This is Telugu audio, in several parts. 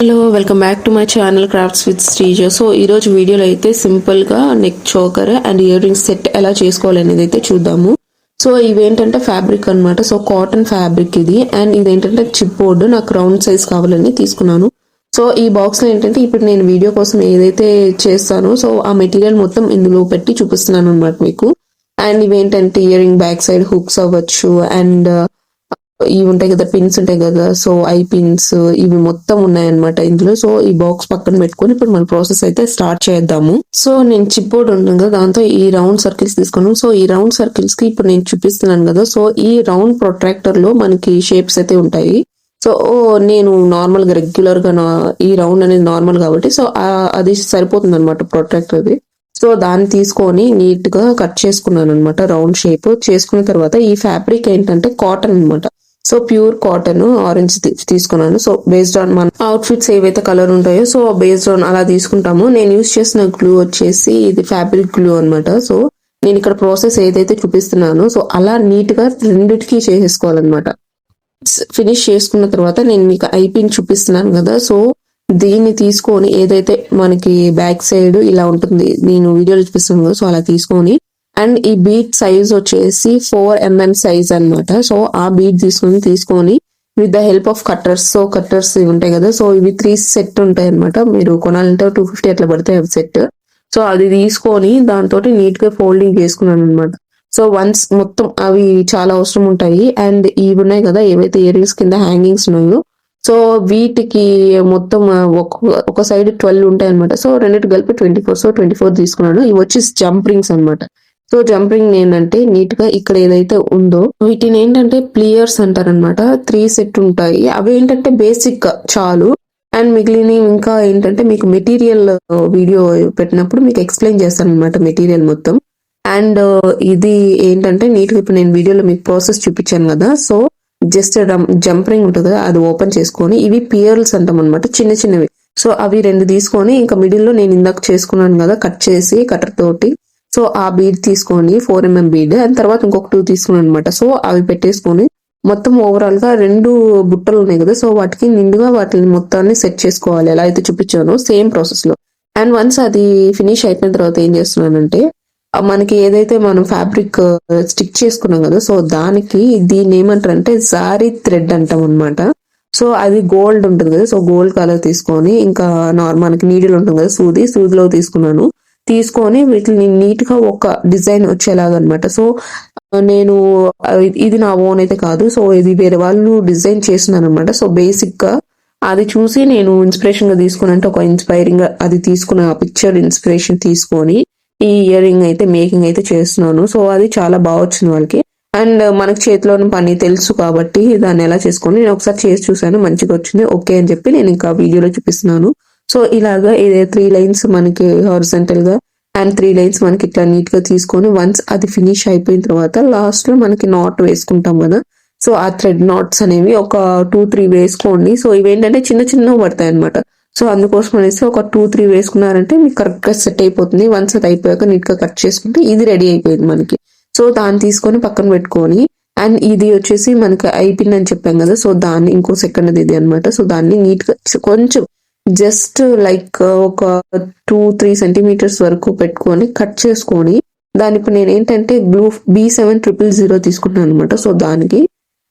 Hello, welcome back to my channel crafts with Sreeja. So ఈరోజు వీడియోలో అయితే సింపుల్గా neck choker and ear rings set ఎలా చేసుకోవాలనేది అయితే చూద్దాము. సో ఇవేంటంటే ఫ్యాబ్రిక్ అనమాట. సో కాటన్ ఫ్యాబ్రిక్ ఇది. అండ్ ఇదేంటంటే చిప్ బోర్డు. నాకు రౌండ్ సైజ్ కావాలని తీసుకున్నాను. సో ఈ బాక్స్లో ఏంటంటే ఇప్పుడు నేను వీడియో కోసం ఏదైతే చేస్తానో సో ఆ మెటీరియల్ మొత్తం ఇందులో పెట్టి చూపిస్తున్నాను అనమాట మీకు. అండ్ ఇవేంటంటే ear ring back side hooks అవ్వచ్చు, అండ్ ఇవి ఉంటాయి కదా, పిన్స్ ఉంటాయి కదా, సో ఐ పిన్స్ ఇవి మొత్తం ఉన్నాయన్నమాట ఇందులో. సో ఈ బాక్స్ పక్కన పెట్టుకొని ఇప్పుడు మన ప్రాసెస్ అయితే స్టార్ట్ చేద్దాము. సో నేను చిప్ బోర్డ్ ఉంటుంది కదా, దాంతో ఈ రౌండ్ సర్కిల్స్ తీసుకున్నాను. సో ఈ రౌండ్ సర్కిల్స్ కి ఇప్పుడు నేను చూపిస్తున్నాను కదా, సో ఈ రౌండ్ ప్రొట్రాక్టర్ లో మనకి షేప్స్ అయితే ఉంటాయి. సో నేను నార్మల్ గా రెగ్యులర్ గా ఈ రౌండ్ అనేది నార్మల్ కాబట్టి సో అది సరిపోతుంది అనమాట ప్రొట్రాక్టర్ అది. సో దాన్ని తీసుకొని నీట్ గా కట్ చేసుకున్నాను అనమాట, రౌండ్ షేప్ చేసుకున్న తర్వాత ఈ ఫ్యాబ్రిక్ ఏంటంటే కాటన్ అనమాట. సో ప్యూర్ కాటన్ ఆరెంజ్ తీసుకున్నాను. సో బేస్డ్ ఆన్ మన అవుట్ఫిట్స్ ఏవైతే కలర్ ఉంటాయో సో బేస్డ్ ఆన్ అలా తీసుకుంటాము. నేను యూజ్ చేసిన గ్లూ వచ్చేసి ఇది ఫ్యాబ్రిక్ గ్లూ అనమాట. సో నేను ఇక్కడ ప్రాసెస్ ఏదైతే చూపిస్తున్నానో సో అలా నీట్ గా రెండిటికి చేసేసుకోవాలన్నమాట. ఫినిష్ చేసుకున్న తర్వాత నేను మీకు ఐపిన్ చూపిస్తున్నాను కదా, సో దీన్ని తీసుకొని ఏదైతే మనకి బ్యాక్ సైడ్ ఇలా ఉంటుంది, నేను వీడియోలో చూపిస్తున్నాను కదా, సో అలా తీసుకొని అండ్ ఈ బీడ్ సైజ్ వచ్చేసి 4mm సైజ్ అనమాట. సో ఆ బీడ్ తీసుకొని with the help of cutters, so cutters ఉంటాయి కదా, సో ఇవి 3 సెట్ ఉంటాయి అనమాట. మీరు కొనాలంటే 250 అట్లా పడతాయి అవి సెట్. సో అది తీసుకొని దాంతో నీట్ గా ఫోల్డింగ్ చేసుకున్నాను అనమాట. సో వన్స్ మొత్తం అవి చాలా అవసరం ఉంటాయి. అండ్ ఇవి ఉన్నాయి కదా ఏవైతే ఇయర్ రింగ్స్ కింద హ్యాంగింగ్స్ ఉన్నాయో సో వీటికి మొత్తం ఒక సైడ్ 12 ఉంటాయి అనమాట. సో రెండింటి కలిపి 24. సో 24 తీసుకున్నాను. ఇవి వచ్చి జంప్ రింగ్స్ అనమాట. సో జంప్ రింగ్ ఏంటంటే నీట్ గా ఇక్కడ ఏదైతే ఉందో వీటిని ఏంటంటే ప్లేయర్స్ అంటారనమాట. 3 సెట్ ఉంటాయి. అవి ఏంటంటే బేసిక్ గా చాలు. అండ్ మిగిలిన ఇంకా ఏంటంటే మీకు మెటీరియల్ వీడియో పెట్టినప్పుడు మీకు ఎక్స్ప్లెయిన్ చేస్తాను అనమాట మెటీరియల్ మొత్తం. అండ్ ఇది ఏంటంటే నీట్ గా ఇప్పుడు నేను వీడియోలో మీకు ప్రాసెస్ చూపించాను కదా, సో జస్ట్ జంప్ రింగ్ ఉంటుంది కదా అది ఓపెన్ చేసుకొని ఇవి పియర్స్ అంటాం అనమాట, చిన్న చిన్నవి. సో అవి 2 తీసుకొని ఇంకా మిడిల్ లో నేను ఇందాక చేసుకున్నాను కదా కట్ చేసి కటర్ తోటి, సో ఆ బీడ్ తీసుకొని 4mm బీడ్ అండ్ తర్వాత ఇంకొక 2 తీసుకున్నాను అనమాట. సో అవి పెట్టేసుకొని మొత్తం ఓవరాల్ గా 2 బుట్టలు ఉన్నాయి కదా, సో వాటికి నిండుగా వాటిని మొత్తాన్ని సెట్ చేసుకోవాలి ఎలా అయితే చూపించానో సేమ్ ప్రాసెస్ లో. అండ్ వన్స్ అది ఫినిష్ అయిపోయిన తర్వాత ఏం చేస్తున్నానంటే మనకి ఏదైతే మనం ఫ్యాబ్రిక్ స్టిక్ చేసుకున్నాం కదా, సో దానికి దీన్ని ఏమంటారంటే జారీ థ్రెడ్ అంటాం అనమాట. సో అది గోల్డ్ ఉంటుంది కదా, సో గోల్డ్ కలర్ తీసుకొని ఇంకా మనకి నీడిల్ ఉంటుంది కదా, సూదిలో తీసుకొని వీటిని నీట్ గా ఒక డిజైన్ వచ్చేలాగా అనమాట. సో నేను ఇది నా ఓన్ అయితే కాదు, సో ఇది వేరే వాళ్ళు డిజైన్ చేస్తున్నాను అనమాట. సో బేసిక్ గా అది చూసి నేను ఇన్స్పిరేషన్ గా తీసుకుని అంటే ఒక ఇన్స్పైరింగ్ గా అది తీసుకున్న పిక్చర్ ఇన్స్పిరేషన్ తీసుకొని ఈ ఇయర్ రింగ్ అయితే మేకింగ్ అయితే చేస్తున్నాను. సో అది చాలా బాగా వచ్చింది వాళ్ళకి. అండ్ మనకి చేతిలోని పని తెలుసు కాబట్టి దాన్ని ఎలా చేసుకొని నేను ఒకసారి చేసి చూసాను, మంచిగా వచ్చింది, ఓకే అని చెప్పి నేను ఇంకా వీడియోలో చూపిస్తున్నాను. సో ఇలాగా 3 లైన్స్ మనకి హారిజంటల్ గా అండ్ 3 లైన్స్ మనకి ఇట్లా నీట్ గా తీసుకొని వన్స్ అది ఫినిష్ అయిపోయిన తర్వాత లాస్ట్ లో మనకి నాట్ వేసుకుంటాం కదా, సో ఆ థ్రెడ్ నాట్స్ అనేవి ఒక 2-3 వేసుకోండి. సో ఇవేంటంటే చిన్న చిన్నవి పడతాయి అనమాట. సో అందుకోసం అనేసి ఒక 2-3 వేసుకున్నారంటే మీకు కరెక్ట్ గా సెట్ అయిపోతుంది. వన్స్ అది అయిపోయాక నీట్ గా కట్ చేసుకుంటే ఇది రెడీ అయిపోయింది మనకి. సో దాన్ని తీసుకొని పక్కన పెట్టుకొని అండ్ ఇది వచ్చేసి మనకి ఐపిన్ అని చెప్పాం కదా, సో దాన్ని ఇంకో సెకండ్ ఇది అనమాట. సో దాన్ని నీట్ గా కొంచెం జస్ట్ లైక్ ఒక 2-3 సెంటీమీటర్స్ వరకు పెట్టుకొని కట్ చేసుకొని దాని ఇప్పుడు నేను ఏంటంటే గ్లూ B7000 తీసుకుంటున్నాను అనమాట. సో దానికి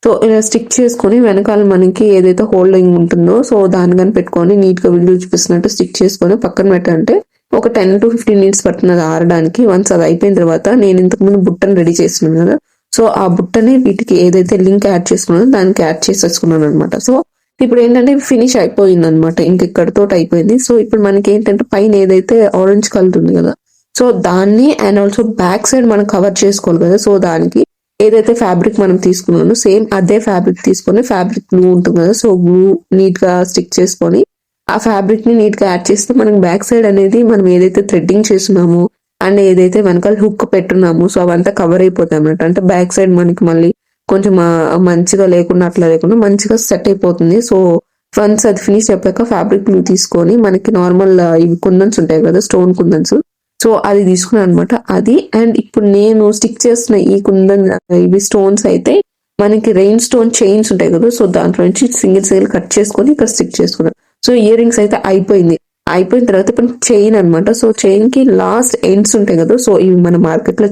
సో ఇలా స్టిక్ చేసుకొని వెనకాల మనకి ఏదైతే హోల్డింగ్ ఉంటుందో సో దాని కానీ పెట్టుకొని నీట్ గా వీడియో చూపిస్తున్నట్టు స్టిక్ చేసుకొని పక్కన పెట్టంటే ఒక 10-15 మినిట్స్ పడుతుంది అది ఆరడానికి. వన్స్ అది అయిపోయిన తర్వాత నేను ఇంతకు ముందు బుట్టను రెడీ చేస్తున్నాను కదా, సో ఆ బుట్టని వీటికి ఏదైతే లింక్ యాడ్ చేసుకున్నానో దానికి యాడ్ చేసేసుకున్నాను అనమాట. సో ఇప్పుడు ఏంటంటే ఫినిష్ అయిపోయింది అనమాట, ఇంక ఇక్కడతో అయిపోయింది. సో ఇప్పుడు మనకి ఏంటంటే పైన ఏదైతే ఆరెంజ్ కలర్ ఉంది కదా, సో దాన్ని అండ్ ఆల్సో బ్యాక్ సైడ్ మనం కవర్ చేసుకోవాలి కదా, సో దానికి ఏదైతే ఫ్యాబ్రిక్ మనం తీసుకున్నానో సేమ్ అదే ఫ్యాబ్రిక్ తీసుకొని ఫ్యాబ్రిక్ గ్లూ ఉంటుంది కదా, సో గ్లూ నీట్ గా స్టిక్ చేసుకొని ఆ ఫ్యాబ్రిక్ ని నీట్ గా యాడ్ చేస్తే మనకి బ్యాక్ సైడ్ అనేది మనం ఏదైతే థ్రెడ్డింగ్ చేస్తున్నామో అండ్ ఏదైతే వెనకాల హుక్ పెట్టున్నామో సో అవంతా కవర్ అయిపోతాయి అన్నమాట. అంటే బ్యాక్ సైడ్ మనకి మళ్ళీ కొంచెం మంచిగా లేకుండా అట్లా లేకుండా మంచిగా సెట్ అయిపోతుంది. సో వన్స్ అది ఫినిష్ అయిపోయాక ఫ్యాబ్రిక్ గ్లూ తీసుకొని మనకి నార్మల్ ఇవి కుందన్స్ ఉంటాయి కదా, స్టోన్ కుందన్స్, సో అది తీసుకున్నాను అనమాట. అది అండ్ ఇప్పుడు నేను స్టిక్ చేస్తున్న ఈ కుందన్ ఇవి స్టోన్స్ అయితే మనకి రెయిన్ స్టోన్ చైన్స్ ఉంటాయి కదా, సో దాంట్లో నుంచి సింగిల్ కట్ చేసుకొని ఇక్కడ స్టిక్ చేసుకున్నాను. సో ఇయర్ రింగ్స్ అయితే అయిపోయిన తర్వాత ఇప్పుడు చైన్ అన్నమాట. సో చైన్ కి లాస్ట్ ఎండ్స్ ఉంటాయి కదా, సో ఇవి మన మార్కెట్ లో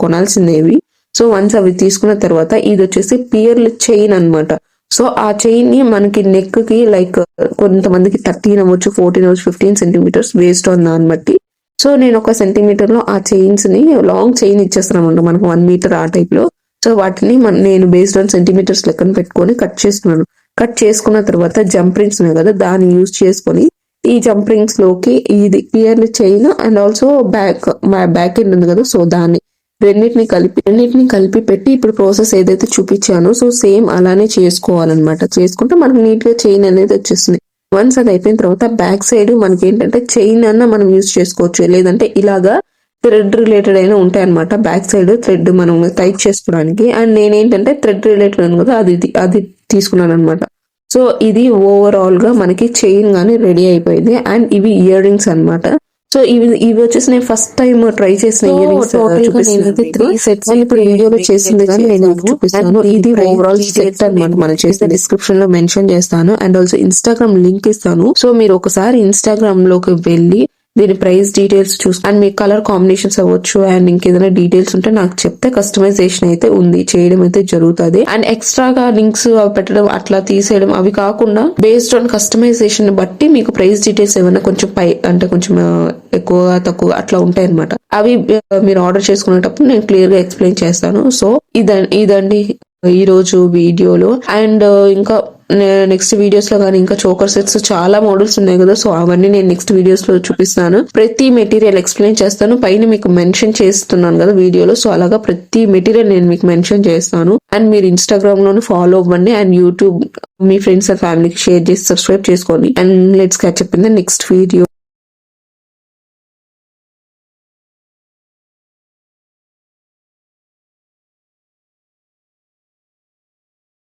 కొనాల్సిందేవి. సో వన్స్ అవి తీసుకున్న తర్వాత ఇది వచ్చేసి పియర్ల్ చైన్ అన్నమాట. సో ఆ చైన్ ని మనకి నెక్ కి లైక్ కొంతమందికి 13 అవ్వచ్చు, 14 అవ్వచ్చు, 15 సెంటీమీటర్స్ వేస్ట్ ఆన్ దాన్ని బట్టి. సో నేను 1 సెంటీమీటర్ లో ఆ చైన్స్ ని లాంగ్ చైన్ ఇచ్చేస్తాను అనమాట, మనకు 1 మీటర్ ఆ టైప్ లో. సో వాటిని నేను బేస్డ్ ఆన్ సెంటీమీటర్స్ లెక్కన పెట్టుకొని కట్ చేసుకున్నాను. కట్ చేసుకున్న తర్వాత జంప్ రింగ్స్ ఉన్నాయి కదా, దాన్ని యూజ్ చేసుకొని ఈ జంప్ రింగ్స్ లోకి ఇది pearl chain and also back end ఉంది కదా, సో దాన్ని రెండింటిని కలిపి పెట్టి ఇప్పుడు ప్రాసెస్ ఏదైతే చూపించానో సో సేమ్ అలానే చేసుకోవాలన్నమాట. చేసుకుంటే మనకు నీట్ గా చైన్ అనేది వచ్చేస్తుంది. వన్స్ అది అయిపోయిన తర్వాత బ్యాక్ సైడ్ మనకి ఏంటంటే చైన్ అన్న మనం యూజ్ చేసుకోవచ్చు, లేదంటే ఇలాగా థ్రెడ్ రిలేటెడ్ అయినా ఉంటాయి అనమాట. బ్యాక్ సైడ్ థ్రెడ్ మనం టైట్ చేసుకోవడానికి. అండ్ నేనేంటంటే థ్రెడ్ రిలేటెడ్ ఉంది కదా, అది తీసుకున్నాను అనమాట. సో ఇది ఓవరాల్ గా మనకి చైన్ గానీ రెడీ అయిపోయింది. అండ్ ఇవి ఇయర్ రింగ్స్ అనమాట. సో ఇవి వచ్చేసి నేను ఫస్ట్ టైం ట్రై చేసిన ఇయర్ రింగ్స్. నేనైతే 3 సెట్స్ ఇప్పుడు వీడియోలో చేసింది కానీ నేను చూపిస్తాను. ఇది ఓవరాల్ సెట్ అన్నమాట. మనం చేసిన డిస్క్రిప్షన్ లో మెన్షన్ చేస్తాను అండ్ ఆల్సో ఇన్స్టాగ్రామ్ లింక్ ఇస్తాను. సో మీరు ఒకసారి ఇన్స్టాగ్రామ్ లోకి వెళ్ళి దీని price details and me colour combinations అవ్వచ్చు అండ్ ఇంకేదైనా డీటెయిల్స్ ఉంటే నాకు చెప్తే కస్టమైజేషన్ అయితే చేయడం అయితే జరుగుతుంది. అండ్ ఎక్స్ట్రాగా లింక్స్ పెట్టడం అట్లా తీసేయడం అవి కాకుండా బేస్డ్ ఆన్ కస్టమైజేషన్ బట్టి మీకు ప్రైస్ డీటెయిల్స్ ఏమైనా కొంచెం కొంచెం ఎక్కువగా తక్కువ అట్లా ఉంటాయి అనమాట. అవి మీరు ఆర్డర్ చేసుకునేటప్పుడు నేను క్లియర్ గా ఎక్స్ప్లెయిన్ చేస్తాను. సో ఇదండి ఈ రోజు వీడియోలో. అండ్ ఇంకా నెక్స్ట్ వీడియోస్ లో కానీ ఇంకా చోకర్ సెట్స్ చాలా మోడల్స్ ఉన్నాయి కదా, సో అవన్నీ నేను నెక్స్ట్ వీడియోస్ లో చూపిస్తాను. ప్రతి మెటీరియల్ ఎక్స్ప్లెయిన్ చేస్తాను. పైన మీకు మెన్షన్ చేస్తున్నాను కదా వీడియోలో, సో అలాగా ప్రతి మెటీరియల్ నేను మీకు మెన్షన్ చేస్తాను. అండ్ మీరు ఇన్స్టాగ్రామ్ లోనే ఫాలో అవ్వండి and YouTube me friends and ఫ్యామిలీకి షేర్ చేసి సబ్స్క్రైబ్ చేసుకోండి. And let's catch up in the next video.